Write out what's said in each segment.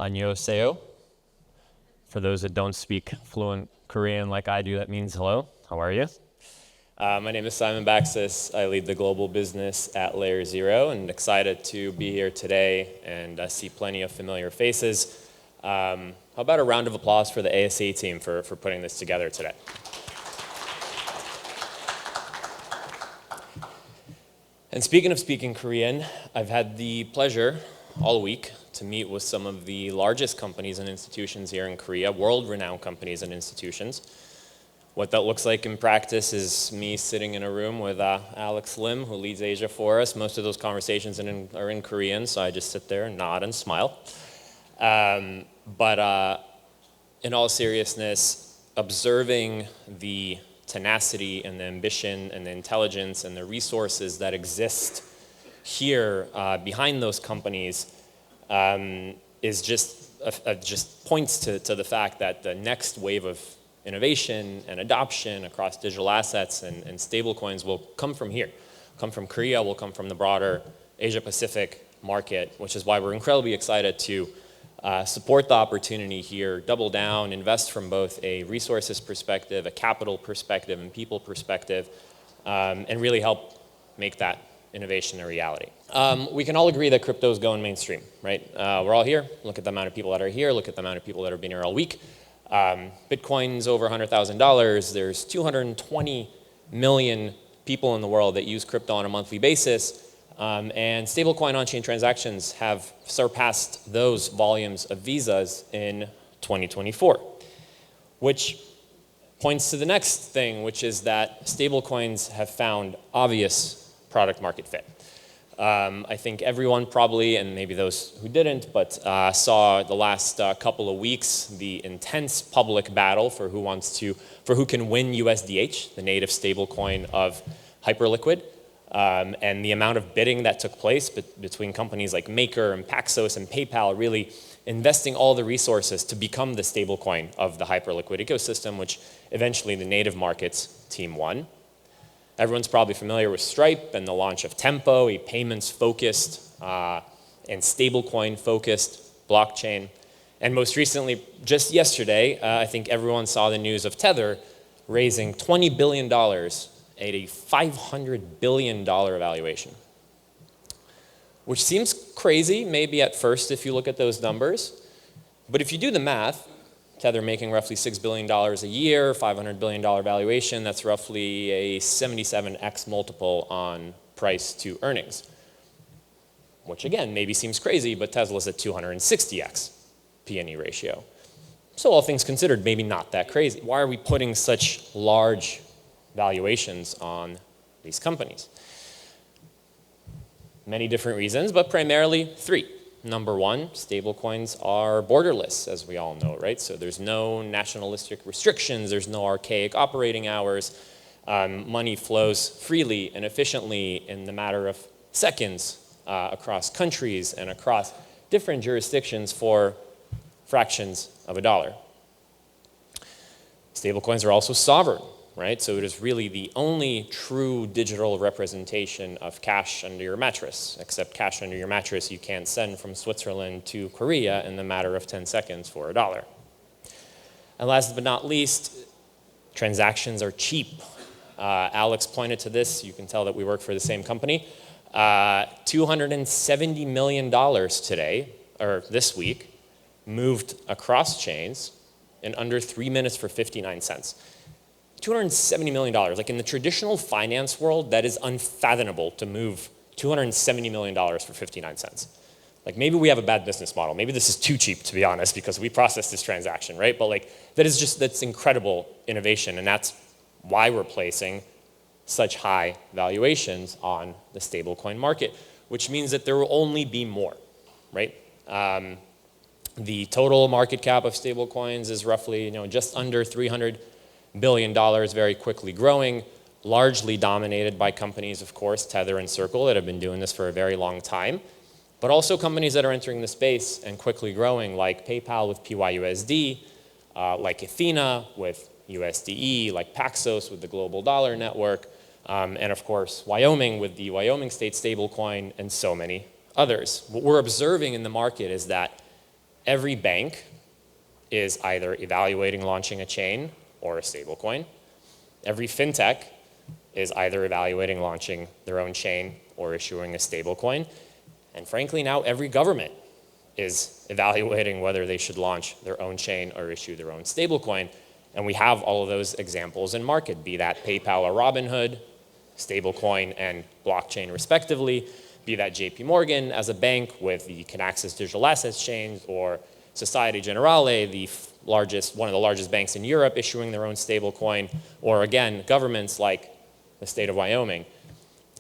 안녕하세요. For those that don't speak fluent Korean like I do, that means hello. How are you? My name is Simon Baksys. I lead the global business at LayerZero and excited to be here today and see plenty of familiar faces. How about a round of applause for the ASC team for putting this together today? And speaking of speaking Korean, I've had the pleasure all week to meet with some of the largest companies and institutions here in Korea, world-renowned companies and institutions. What that looks like in practice is me sitting in a room with Alex Lim, who leads Asia for us. Most of those conversations are in Korean, so I just sit there and nod and smile. But in all seriousness, observing the tenacity and the ambition and the intelligence and the resources that exist here behind those companies is just points to the fact that the next wave of innovation and adoption across digital assets and stablecoins will come from here, come from Korea, will come from the broader Asia-Pacific market, which is why we're incredibly excited to support the opportunity here, double down, invest from both a resources perspective, a capital perspective, and people perspective, and really help make that innovation a reality. We can all agree that crypto is going mainstream, right? We're all here. Look at the amount of people that are here. Look at the amount of people that have been here all week. Bitcoin's over $100,000. There's 220 million people in the world that use crypto on a monthly basis. And stablecoin on-chain transactions have surpassed those volumes of visas in 2024, which points to the next thing, which is that stablecoins have found obvious product market fit. I think everyone probably, and maybe those who didn't, but saw the last couple of weeks the intense public battle for who can win USDH, the native stablecoin of Hyperliquid, and the amount of bidding that took place between companies like Maker and Baksys and PayPal, really investing all the resources to become the stablecoin of the Hyperliquid ecosystem, which eventually the native markets team won. Everyone's probably familiar with Stripe and the launch of Tempo, a payments-focused and stablecoin-focused blockchain. And most recently, just yesterday, I think everyone saw the news of Tether raising $20 billion at a $500 billion valuation, which seems crazy maybe at first if you look at those numbers. But if you do the math, Tether making roughly $6 billion a year, $500 billion valuation, that's roughly a 77x multiple on price to earnings, which again, maybe seems crazy, but Tesla's at 260x P/E ratio. So all things considered, maybe not that crazy. Why are we putting such large valuations on these companies? Many different reasons, but primarily three. Number one, stablecoins are borderless, as we all know, right? So there's no nationalistic restrictions, there's no archaic operating hours. Money flows freely and efficiently in the matter of seconds across countries and across different jurisdictions for fractions of a dollar. Stablecoins are also sovereign, right? So it is really the only true digital representation of cash under your mattress, except cash under your mattress you can't send from Switzerland to Korea in the matter of 10 seconds for $1. And last but not least, transactions are cheap. Alex pointed to this. You can tell that we work for the same company. $270 million today, or this week, moved across chains in under 3 minutes for 59 cents. $270 million. Like in the traditional finance world, that is unfathomable to move $270 million for 59 cents. Like maybe we have a bad business model. Maybe this is too cheap, to be honest, because we processed this transaction, right? But like that's incredible innovation, and that's why we're placing such high valuations on the stablecoin market, which means that there will only be more, right? The total market cap of stablecoins is roughly, just under $300 billion, very quickly growing, largely dominated by companies, of course, Tether and Circle, that have been doing this for a very long time, but also companies that are entering the space and quickly growing, like PayPal with PYUSD, like Athena with USDE, like Paxos with the Global Dollar Network, and of course, Wyoming with the Wyoming State stablecoin, and so many others. What we're observing in the market is that every bank is either evaluating launching a chain or a stablecoin. Every fintech is either evaluating launching their own chain or issuing a stablecoin. And frankly, now every government is evaluating whether they should launch their own chain or issue their own stablecoin. And we have all of those examples in market, be that PayPal or Robinhood, stablecoin and blockchain respectively, be that JP Morgan as a bank with the Kinaxis digital assets chain, or Societe Generale, one of the largest banks in Europe, issuing their own stablecoin, or again, governments like the state of Wyoming.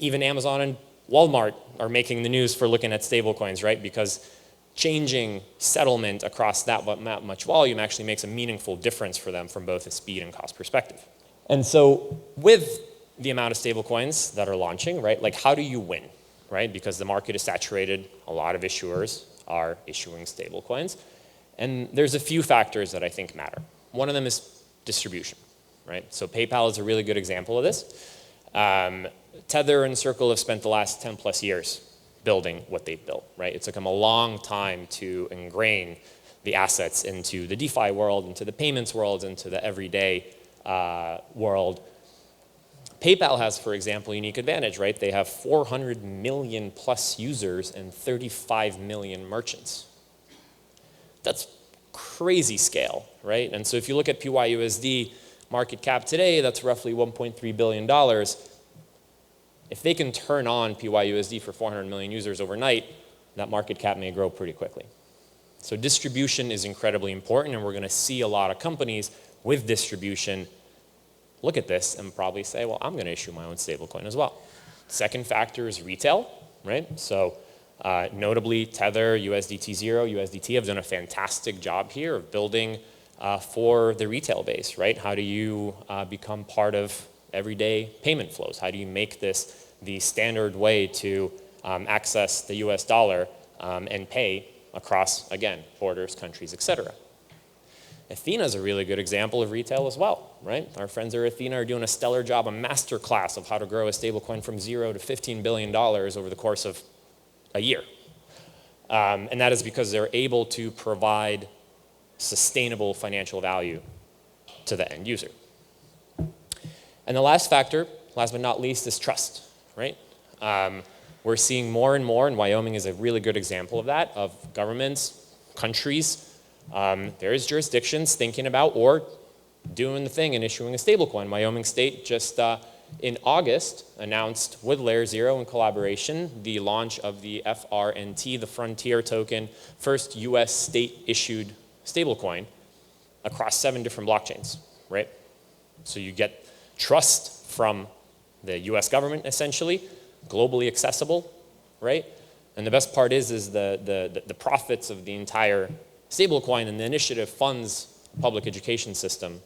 Even Amazon and Walmart are making the news for looking at stablecoins, right? Because changing settlement across that much volume actually makes a meaningful difference for them from both a speed and cost perspective. And so with the amount of stablecoins that are launching, right, like how do you win, right? Because the market is saturated, a lot of issuers are issuing stablecoins. And there's a few factors that I think matter. One of them is distribution, right? So PayPal is a really good example of this. Tether and Circle have spent the last 10 plus years building what they've built, right? It took them a long time to ingrain the assets into the DeFi world, into the payments world, into the everyday world. PayPal has, for example, a unique advantage, right? They have 400 million plus users and 35 million merchants. That's crazy scale, right? And so if you look at PYUSD market cap today, that's roughly $1.3 billion. If they can turn on PYUSD for 400 million users overnight, that market cap may grow pretty quickly. So distribution is incredibly important, and we're going to see a lot of companies with distribution look at this and probably say, well, I'm going to issue my own stablecoin as well. Second factor is retail, right? So notably, Tether, USDT0, USDT have done a fantastic job here of building for the retail base, right? How do you become part of everyday payment flows? How do you make this the standard way to access the US dollar and pay across, again, borders, countries, etc.? Athena is a really good example of retail as well, right? Our friends at Athena are doing a stellar job, a master class of how to grow a stablecoin from $0 to $15 billion over the course of a year. And that is because they're able to provide sustainable financial value to the end user. And the last factor, last but not least, is trust, right? We're seeing more and more, and Wyoming is a really good example of that, of governments, countries, there's jurisdictions thinking about or doing the thing and issuing a stablecoin. Wyoming State just in August announced with LayerZero in collaboration the launch of the FRNT, the Frontier Token, first US state-issued stablecoin across 7 different blockchains, right? So you get trust from the US government, essentially, globally accessible, right? And the best part is the profits of the entire stablecoin and the initiative funds public education system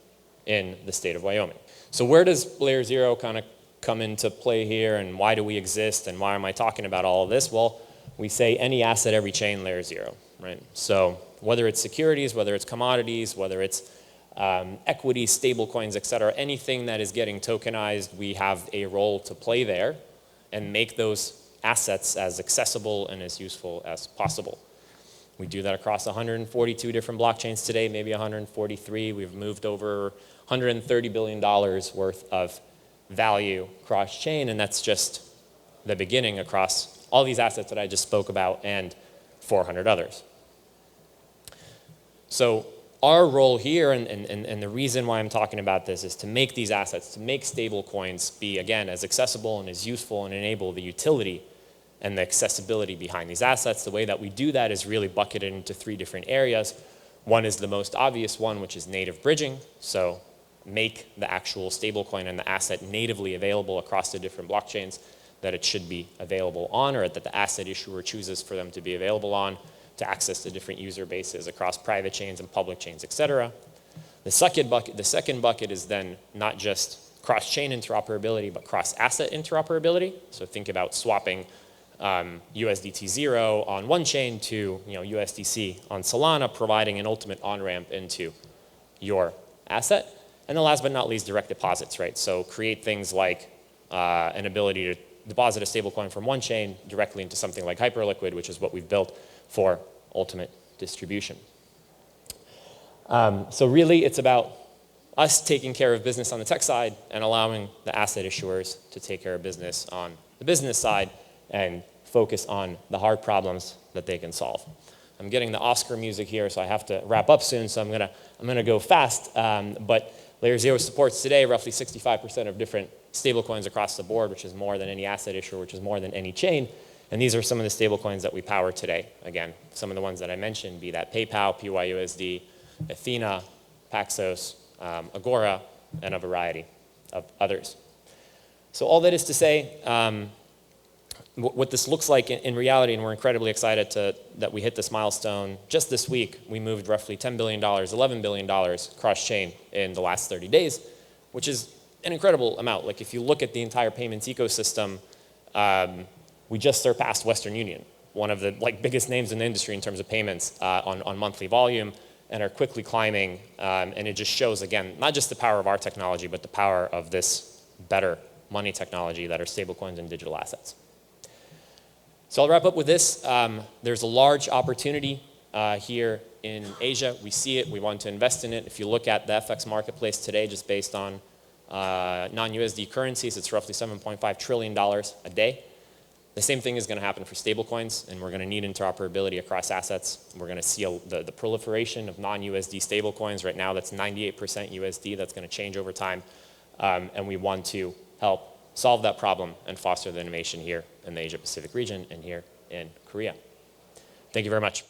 in the state of Wyoming. So where does LayerZero kind of come into play here, and why do we exist, and why am I talking about all of this? Well, we say any asset, every chain, LayerZero, right? So whether it's securities, whether it's commodities, whether it's equity, stable coins, et cetera, anything that is getting tokenized, we have a role to play there and make those assets as accessible and as useful as possible. We do that across 142 different blockchains today, maybe 143. We've moved over $130 billion worth of value cross-chain, and that's just the beginning across all these assets that I just spoke about and 400 others. So our role here, and the reason why I'm talking about this, is to make these assets, to make stable coins be, again, as accessible and as useful and enable the utility and the accessibility behind these assets. The way that we do that is really bucketed into 3 different areas. One is the most obvious one, which is native bridging. So make the actual stablecoin and the asset natively available across the different blockchains that it should be available on, or that the asset issuer chooses for them to be available on, to access the different user bases across private chains and public chains, et cetera. The second bucket is then not just cross-chain interoperability, but cross-asset interoperability. So think about swapping USDT0 on one chain to USDC on Solana, providing an ultimate on-ramp into your asset. And then last but not least, direct deposits, right? So create things like an ability to deposit a stablecoin from one chain directly into something like Hyperliquid, which is what we've built for ultimate distribution. So really, it's about us taking care of business on the tech side and allowing the asset issuers to take care of business on the business side and focus on the hard problems that they can solve. I'm getting the Oscar music here, so I have to wrap up soon, so I'm gonna go fast. But LayerZero supports today roughly 65% of different stablecoins across the board, which is more than any asset issuer, which is more than any chain. And these are some of the stablecoins that we power today. Again, some of the ones that I mentioned, be that PayPal, PYUSD, Athena, Paxos, Agora, and a variety of others. So all that is to say, what this looks like in reality, and we're incredibly excited that we hit this milestone. Just this week, we moved roughly $10 billion, $11 billion cross-chain in the last 30 days, which is an incredible amount. Like if you look at the entire payments ecosystem, we just surpassed Western Union, one of the biggest names in the industry in terms of payments on monthly volume, and are quickly climbing. And it just shows, again, not just the power of our technology, but the power of this better money technology that are stablecoins and digital assets. So I'll wrap up with this. There's a large opportunity here in Asia. We see it. We want to invest in it. If you look at the FX marketplace today, just based on non-USD currencies, it's roughly $7.5 trillion a day. The same thing is going to happen for stablecoins, and we're going to need interoperability across assets. We're going to see the proliferation of non-USD stablecoins. Right now, that's 98% USD. That's going to change over time, and we want to help solve that problem and foster the innovation here in the Asia-Pacific region and here in Korea. Thank you very much.